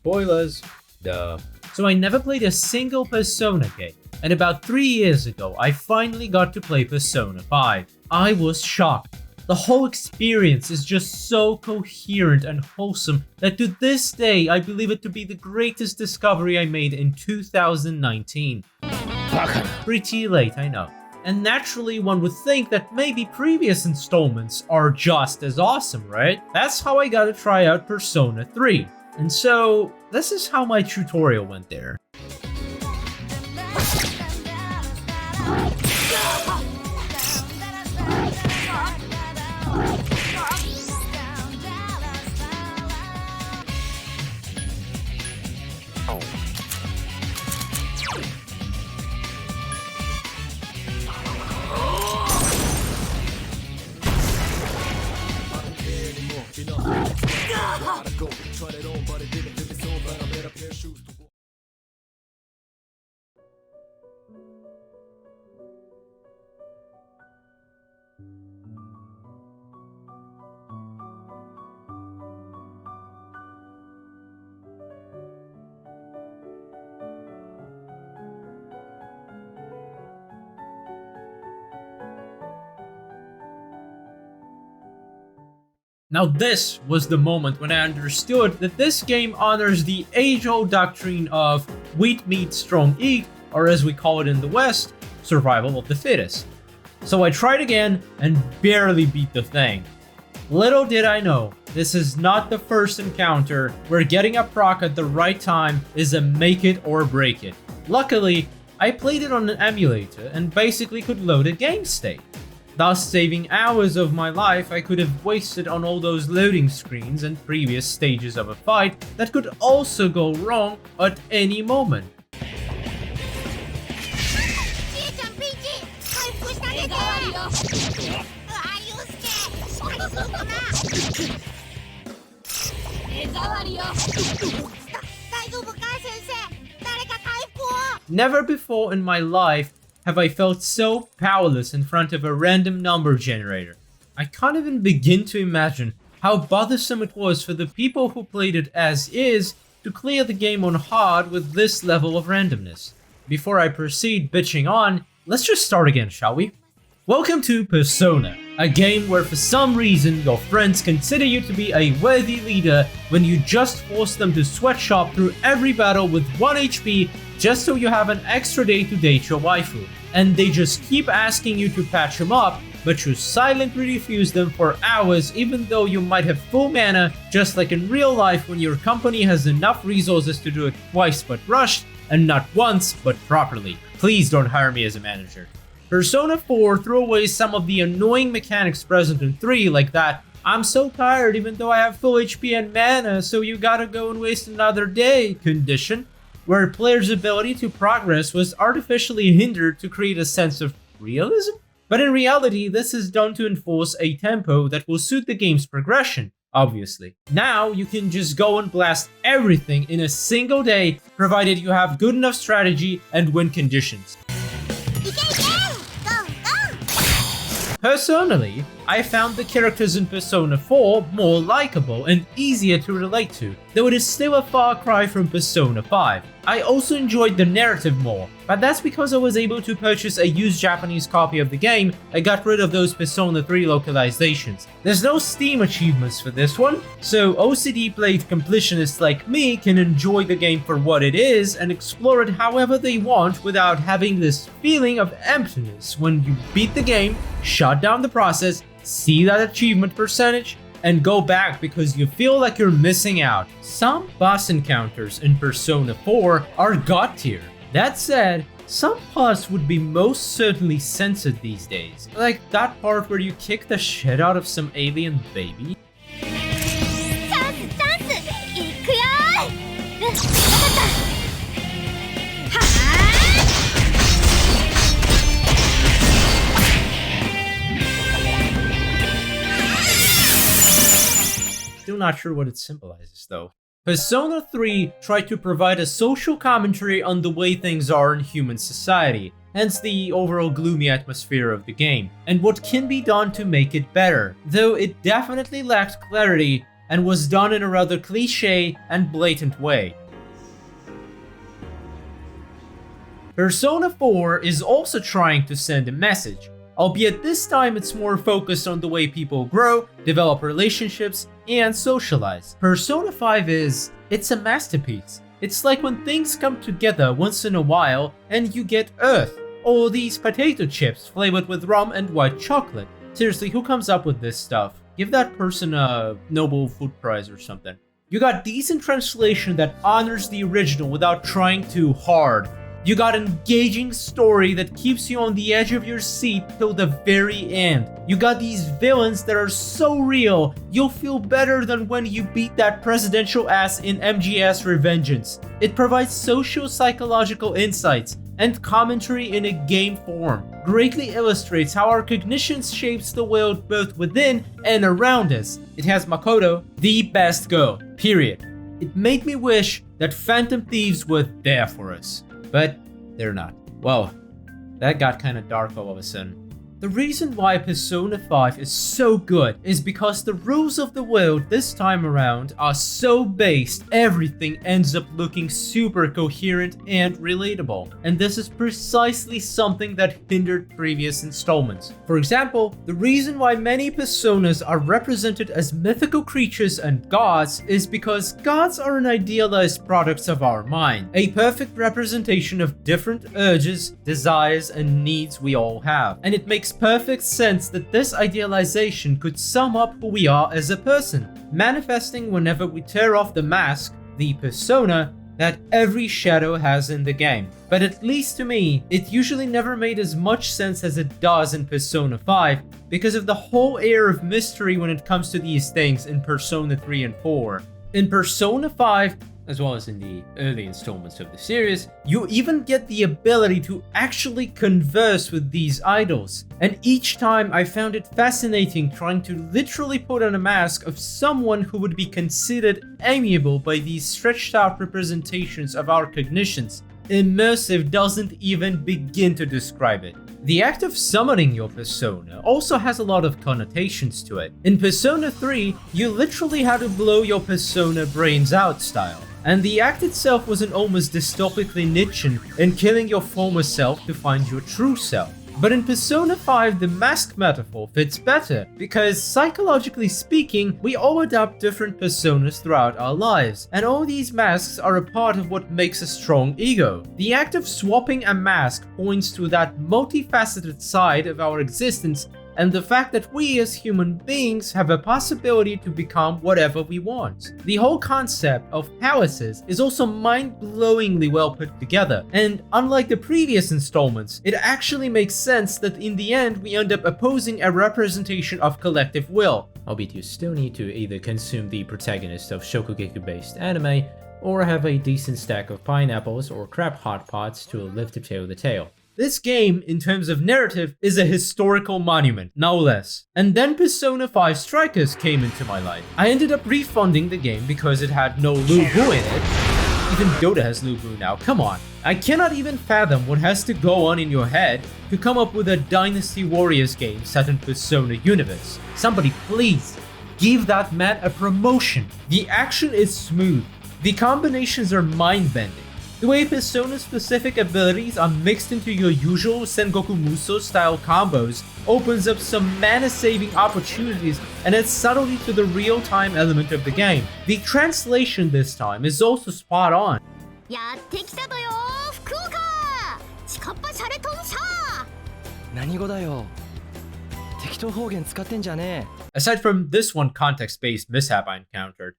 spoilers. Duh. So I never played a single Persona game, and about 3 years ago, I finally got to play Persona 5. I was shocked. The whole experience is just so coherent and wholesome that to this day, I believe it to be the greatest discovery I made in 2019. Pretty late, I know. And naturally, one would think that maybe previous installments are just as awesome, right? That's how I got to try out Persona 3. And so, this is how my tutorial went there. Now this was the moment when I understood that this game honors the age-old doctrine of weak meat, strong eat, or as we call it in the West, survival of the fittest. So I tried again and barely beat the thing. Little did I know, this is not the first encounter where getting a proc at the right time is a make it or break it. Luckily, I played it on an emulator and basically could load a game state, thus saving hours of my life I could have wasted on all those loading screens and previous stages of a fight that could also go wrong at any moment. Never before in my life have I felt so powerless in front of a random number generator. I can't even begin to imagine how bothersome it was for the people who played it as is to clear the game on hard with this level of randomness. Before I proceed bitching on, let's just start again, shall we? Welcome to Persona, a game where for some reason your friends consider you to be a worthy leader when you just force them to sweatshop through every battle with 1 HP just so you have an extra day to date your waifu. And they just keep asking you to patch them up, but you silently refuse them for hours even though you might have full mana, just like in real life when your company has enough resources to do it twice but rushed, and not once but properly. Please don't hire me as a manager. Persona 4 threw away some of the annoying mechanics present in 3 like that "I'm so tired even though I have full HP and mana, so you gotta go and waste another day" condition, where players' ability to progress was artificially hindered to create a sense of realism. But in reality, this is done to enforce a tempo that will suit the game's progression, obviously. Now you can just go and blast everything in a single day, provided you have good enough strategy and win conditions. Personally, I found the characters in Persona 4 more likable and easier to relate to, though it is still a far cry from Persona 5. I also enjoyed the narrative more, but that's because I was able to purchase a used Japanese copy of the game and got rid of those Persona 3 localizations. There's no Steam achievements for this one, so OCD-played completionists like me can enjoy the game for what it is and explore it however they want without having this feeling of emptiness when you beat the game, shut down the process, see that achievement percentage, and go back because you feel like you're missing out. Some boss encounters in Persona 4 are god tier. That said, some parts would be most certainly censored these days, like that part where you kick the shit out of some alien baby. Still not sure what it symbolizes though. Persona 3 tried to provide a social commentary on the way things are in human society, hence the overall gloomy atmosphere of the game, and what can be done to make it better, though it definitely lacked clarity and was done in a rather cliché and blatant way. Persona 4 is also trying to send a message, albeit this time it's more focused on the way people grow, develop relationships, and socialize. Persona 5 it's a masterpiece. It's like when things come together once in a while and you get Earth, or these potato chips flavored with rum and white chocolate. Seriously, who comes up with this stuff? Give that person a Nobel Food Prize or something. You got decent translation that honors the original without trying too hard. You got an engaging story that keeps you on the edge of your seat till the very end. You got these villains that are so real, you'll feel better than when you beat that presidential ass in MGS Revengeance. It provides socio-psychological insights and commentary in a game form. Greatly illustrates how our cognitions shapes the world both within and around us. It has Makoto, the best girl, period. It made me wish that Phantom Thieves were there for us. But they're not. Well, that got kind of dark all of a sudden. The reason why Persona 5 is so good is because the rules of the world this time around are so based, everything ends up looking super coherent and relatable. And this is precisely something that hindered previous installments. For example, the reason why many personas are represented as mythical creatures and gods is because gods are an idealized product of our mind, a perfect representation of different urges, desires, and needs we all have. And it makes perfect sense that this idealization could sum up who we are as a person, manifesting whenever we tear off the mask, the persona, that every shadow has in the game. But at least to me, it usually never made as much sense as it does in Persona 5 because of the whole air of mystery when it comes to these things in Persona 3 and 4. In Persona 5, as well as in the early installments of the series, you even get the ability to actually converse with these idols. And each time I found it fascinating trying to literally put on a mask of someone who would be considered amiable by these stretched out representations of our cognitions. Immersive doesn't even begin to describe it. The act of summoning your persona also has a lot of connotations to it. In Persona 3, you literally had to blow your persona brains out style. And the act itself was an almost dystopically Nietzschean in killing your former self to find your true self. But in Persona 5, the mask metaphor fits better, because psychologically speaking, we all adopt different personas throughout our lives, and all these masks are a part of what makes a strong ego. The act of swapping a mask points to that multifaceted side of our existence and the fact that we as human beings have a possibility to become whatever we want. The whole concept of palaces is also mind-blowingly well put together, and unlike the previous installments, it actually makes sense that in the end we end up opposing a representation of collective will. Albeit you still need to either consume the protagonist of Shokugeki-based anime, or have a decent stack of pineapples or crab hot pots to live to tell the tale. This game, in terms of narrative, is a historical monument, no less. And then Persona 5 Strikers came into my life. I ended up refunding the game because it had no Lu Bu in it. Even Dota has Lu Bu now, come on. I cannot even fathom what has to go on in your head to come up with a Dynasty Warriors game set in Persona universe. Somebody please, give that man a promotion. The action is smooth. The combinations are mind-bending. The way Persona-specific abilities are mixed into your usual Sengoku Musou style combos opens up some mana-saving opportunities and adds subtlety to the real-time element of the game. The translation this time is also spot on. Aside from this one context-based mishap I encountered.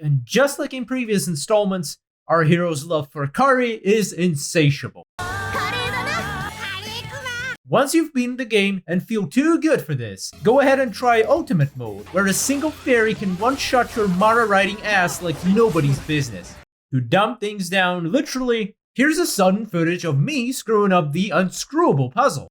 And just like in previous installments, our hero's love for curry is insatiable. Once you've beaten the game and feel too good for this, go ahead and try Ultimate Mode, where a single fairy can one-shot your Mara riding ass like nobody's business. To dumb things down literally, here's a sudden footage of me screwing up the unscrewable puzzle.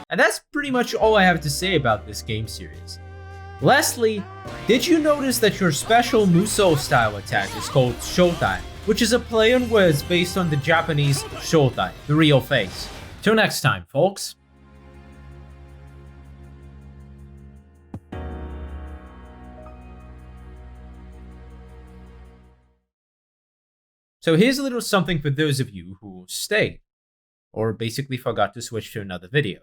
And that's pretty much all I have to say about this game series. Lastly, did you notice that your special Musou style attack is called Shotai, which is a play on words based on the Japanese Shotai, the real face? Till next time, folks. So here's a little something for those of you who stayed, or basically forgot to switch to another video.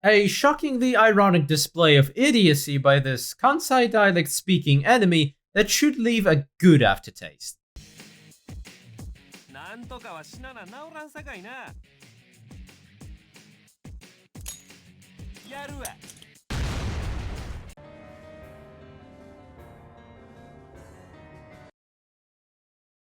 A shockingly ironic display of idiocy by this Kansai dialect speaking enemy that should leave a good aftertaste. なんとかはしなな治らんさかいな。やるわ。